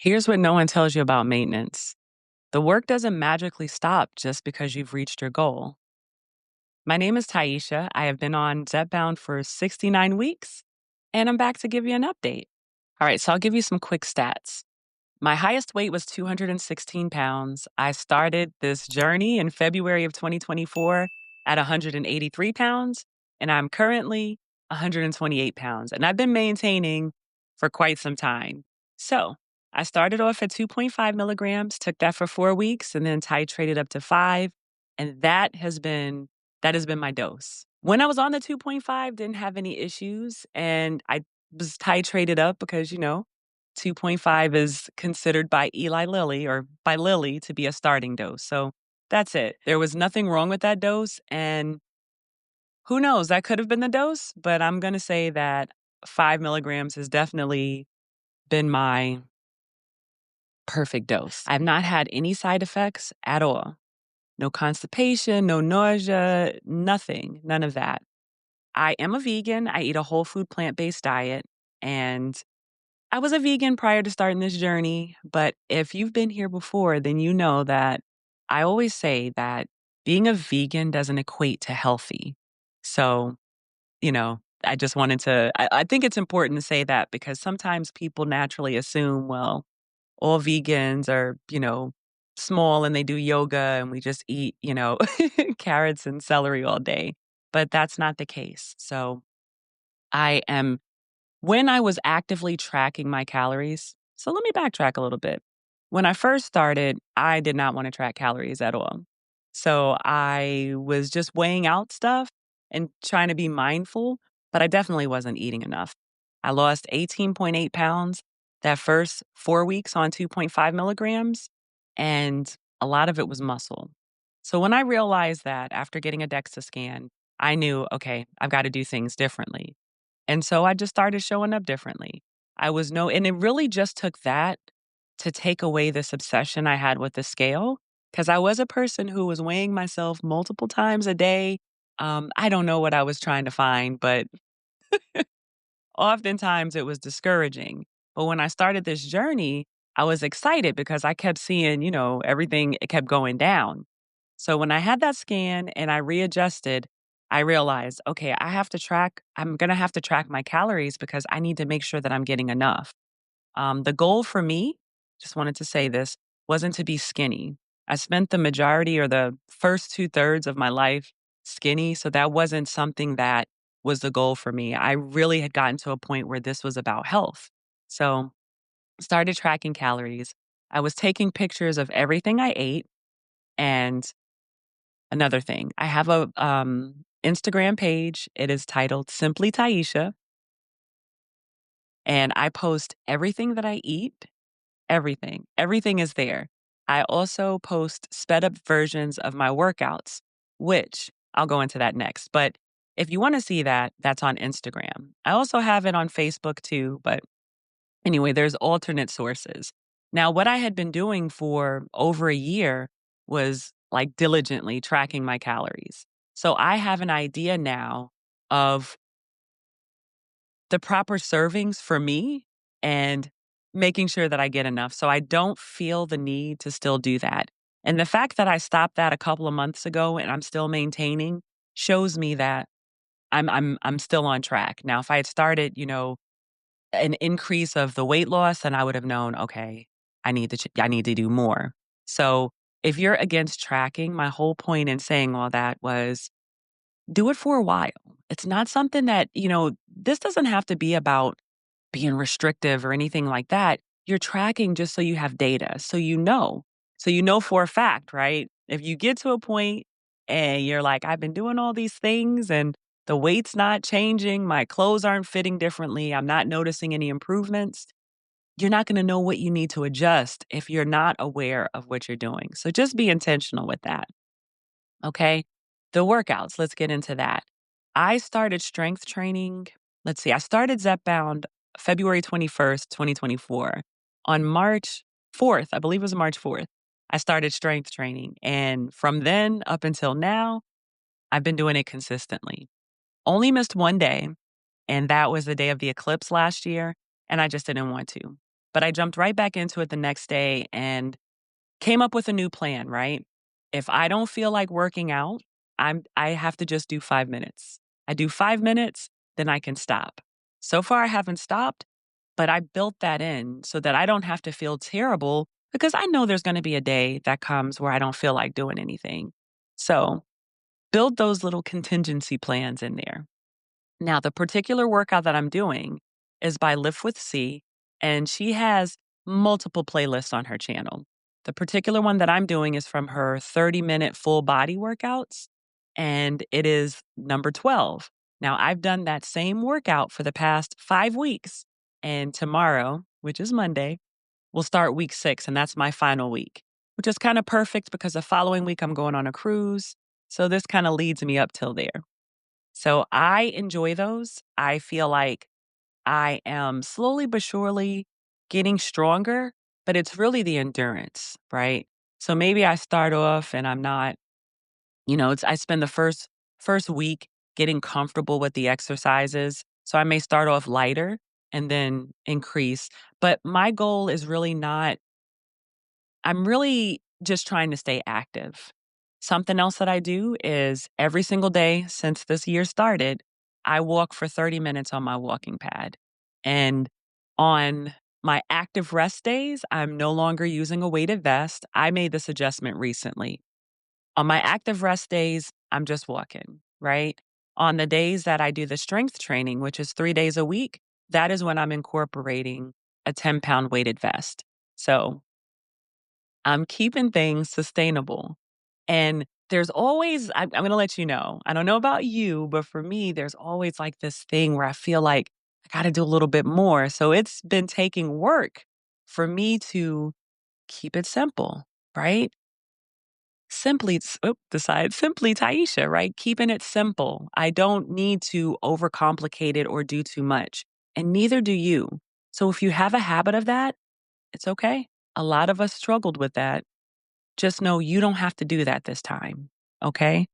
Here's what no one tells you about maintenance. The work doesn't magically stop just because you've reached your goal. My name is Taisha. I have been on Zepbound for 69 weeks, and I'm back to give you an update. All right, so I'll give you some quick stats. My highest weight was 216 pounds. I started this journey in February of 2024 at 183 pounds, and I'm currently 128 pounds. And I've been maintaining for quite some time. So I started off at 2.5 milligrams, took that for 4 weeks, and then titrated up to 5. And that has been my dose. When I was on the 2.5, didn't have any issues, and I was titrated up because 2.5 is considered by Eli Lilly or by Lilly to be a starting dose. So that's it. There was nothing wrong with that dose. And who knows, that could have been the dose, but I'm going to say that 5 milligrams has definitely been my perfect dose. I've not had any side effects at all. No constipation, no nausea, nothing, none of that. I am a vegan. I eat a whole food plant based diet. And I was a vegan prior to starting this journey, but if you've been here before, then you know that I always say that being a vegan doesn't equate to healthy. So, I just wanted I think it's important to say that because sometimes people naturally assume, well, all vegans are, small and they do yoga and we just eat, carrots and celery all day. But that's not the case. So I am when I was actively tracking my calories, so let me backtrack a little bit. When I first started, I did not want to track calories at all. So I was just weighing out stuff and trying to be mindful, but I definitely wasn't eating enough. I lost 18.8 pounds that first 4 weeks on 2.5 milligrams, and a lot of it was muscle. So when I realized that after getting a DEXA scan, I knew, okay, I've got to do things differently. And so I just started showing up differently. And it really just took that to take away this obsession I had with the scale. Cause I was a person who was weighing myself multiple times a day. I don't know what I was trying to find, but oftentimes it was discouraging. But when I started this journey, I was excited because I kept seeing, everything, it kept going down. So when I had that scan and I readjusted, I realized, okay, I'm going to have to track my calories because I need to make sure that I'm getting enough. The goal for me, just wanted to say this, wasn't to be skinny. I spent the majority or the first 2/3 of my life skinny. So that wasn't something that was the goal for me. I really had gotten to a point where this was about health. So started tracking calories. I was taking pictures of everything I ate. And another thing, I have a Instagram page. It is titled Simply Taisha. And I post everything that I eat. Everything. Everything is there. I also post sped up versions of my workouts, which I'll go into that next. But if you want to see that, that's on Instagram. I also have it on Facebook too. But anyway, there's alternate sources. Now, what I had been doing for over a year was like diligently tracking my calories. So I have an idea now of the proper servings for me and making sure that I get enough. So I don't feel the need to still do that. And the fact that I stopped that a couple of months ago and I'm still maintaining shows me that I'm still on track. Now, if I had started, an increase of the weight loss, then I would have known, okay, I need to do more. So if you're against tracking, my whole point in saying all that was do it for a while. It's not something that, this doesn't have to be about being restrictive or anything like that. You're tracking just so you have data, so you know. So you know for a fact, right? If you get to a point and you're like, I've been doing all these things and the weight's not changing, my clothes aren't fitting differently, I'm not noticing any improvements, you're not going to know what you need to adjust if you're not aware of what you're doing. So just be intentional with that. Okay. The workouts, let's get into that. I started strength training. Let's see, I started Zepbound February 21st, 2024. On March 4th, I believe it was March 4th, I started strength training. And from then up until now, I've been doing it consistently. Only missed one day, and that was the day of the eclipse last year. And I just didn't want to. But I jumped right back into it the next day and came up with a new plan, right? If I don't feel like working out, I have to just do 5 minutes. I do 5 minutes, then I can stop. So far I haven't stopped, but I built that in so that I don't have to feel terrible because I know there's going to be a day that comes where I don't feel like doing anything. So, build those little contingency plans in there. Now, the particular workout that I'm doing is by Lift with C, and she has multiple playlists on her channel. The particular one that I'm doing is from her 30-minute full body workouts, and it is number 12. Now, I've done that same workout for the past 5 weeks, and tomorrow, which is Monday, we'll start week 6, and that's my final week, which is kind of perfect because the following week I'm going on a cruise. So this kind of leads me up till there. So I enjoy those. I feel like I am slowly but surely getting stronger, but it's really the endurance, right? So maybe I start off and I'm not, I spend the first week getting comfortable with the exercises. So I may start off lighter and then increase. But my goal is really not I'm really just trying to stay active. Something else that I do is every single day since this year started, I walk for 30 minutes on my walking pad. And on my active rest days, I'm no longer using a weighted vest. I made this adjustment recently. On my active rest days, I'm just walking, right? On the days that I do the strength training, which is 3 days a week, that is when I'm incorporating a 10-pound weighted vest. So I'm keeping things sustainable. And there's always, I'm going to let you know, I don't know about you, but for me, there's always like this thing where I feel like I got to do a little bit more. So it's been taking work for me to keep it simple, right? Simply Taisha, right? Keeping it simple. I don't need to overcomplicate it or do too much. And neither do you. So if you have a habit of that, it's okay. A lot of us struggled with that. Just know you don't have to do that this time, okay?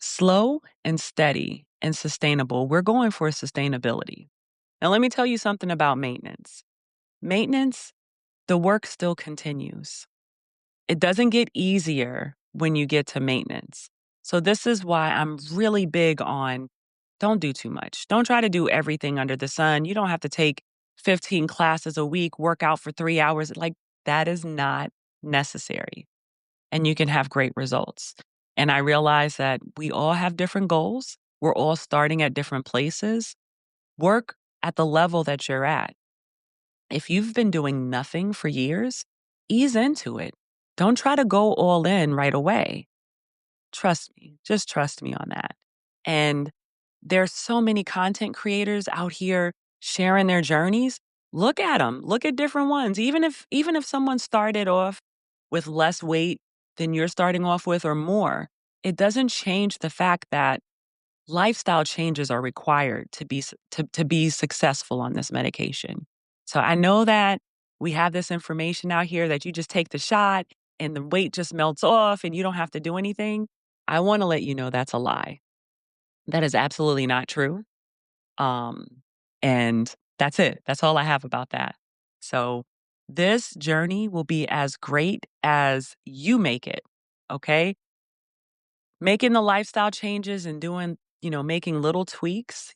Slow and steady and sustainable. We're going for sustainability. Now, let me tell you something about maintenance. Maintenance, the work still continues. It doesn't get easier when you get to maintenance. So, this is why I'm really big on don't do too much. Don't try to do everything under the sun. You don't have to take 15 classes a week, work out for 3 hours. Like, that is not necessary and you can have great results. And I realize that we all have different goals. We're all starting at different places. Work at the level that you're at. If you've been doing nothing for years, ease into it. Don't try to go all in right away. Trust me, just trust me on that. And there's so many content creators out here sharing their journeys. Look at them. Look at different ones. Even if someone started off with less weight than you're starting off with or more, it doesn't change the fact that lifestyle changes are required to be successful on this medication. So I know that we have this information out here that you just take the shot and the weight just melts off and you don't have to do anything. I want to let you know that's a lie. That is absolutely not true. Um, and that's it. That's all I have about that. So this journey will be as great as you make it. Okay. Making the lifestyle changes and doing, making little tweaks,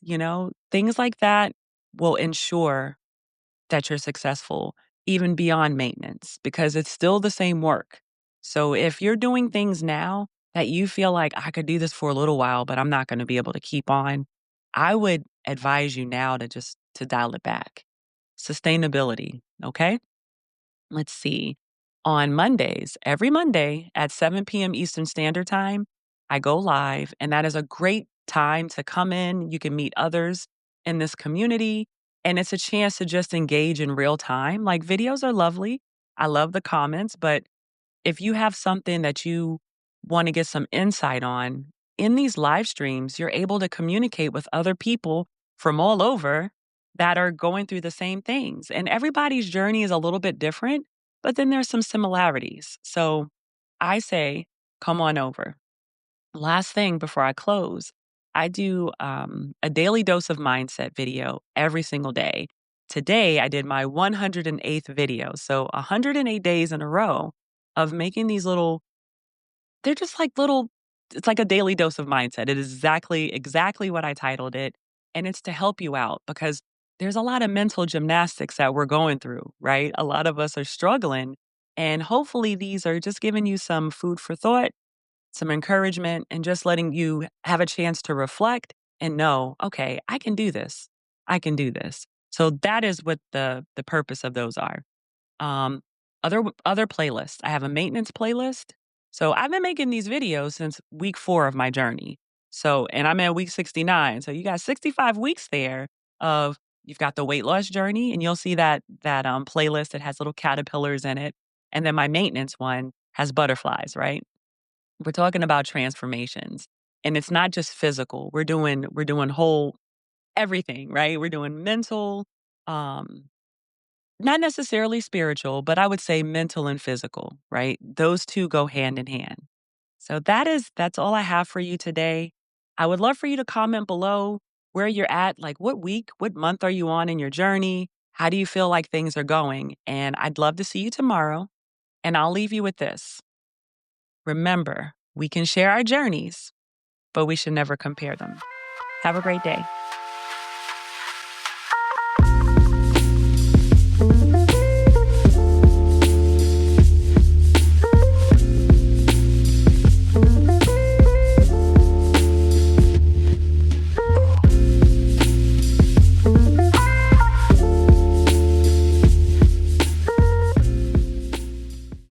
things like that will ensure that you're successful even beyond maintenance because it's still the same work. So if you're doing things now that you feel like I could do this for a little while, but I'm not going to be able to keep on, I would advise you now to dial it back. Sustainability, okay? Let's see. On Mondays, every Monday at 7 p.m. Eastern Standard Time, I go live, and that is a great time to come in. You can meet others in this community, and it's a chance to just engage in real time. Like videos are lovely. I love the comments, but if you have something that you want to get some insight on, in these live streams, you're able to communicate with other people from all over that are going through the same things. And everybody's journey is a little bit different, but then there's some similarities. So I say, come on over. Last thing before I close, I do a daily dose of mindset video every single day today I did my 108th video. So 108 days in a row of making these little, they're just like little, it's like a daily dose of mindset. It is exactly what I titled it. And it's to help you out because there's a lot of mental gymnastics that we're going through, right? A lot of us are struggling. And hopefully these are just giving you some food for thought, some encouragement, and just letting you have a chance to reflect and know, okay, I can do this. I can do this. So that is what the purpose of those are. Um, other playlists. I have a maintenance playlist. So I've been making these videos since week 4 of my journey. So and I'm at week 69. So you got 65 weeks there of you've got the weight loss journey and you'll see that playlist that has little caterpillars in it. And then my maintenance one has butterflies, right? We're talking about transformations. And it's not just physical. We're doing whole everything, right? We're doing mental, um, not necessarily spiritual, but I would say mental and physical, right? Those 2 go hand in hand. So that's all I have for you today. I would love for you to comment below where you're at, like what week, what month are you on in your journey? How do you feel like things are going? And I'd love to see you tomorrow. And I'll leave you with this. Remember, we can share our journeys, but we should never compare them. Have a great day.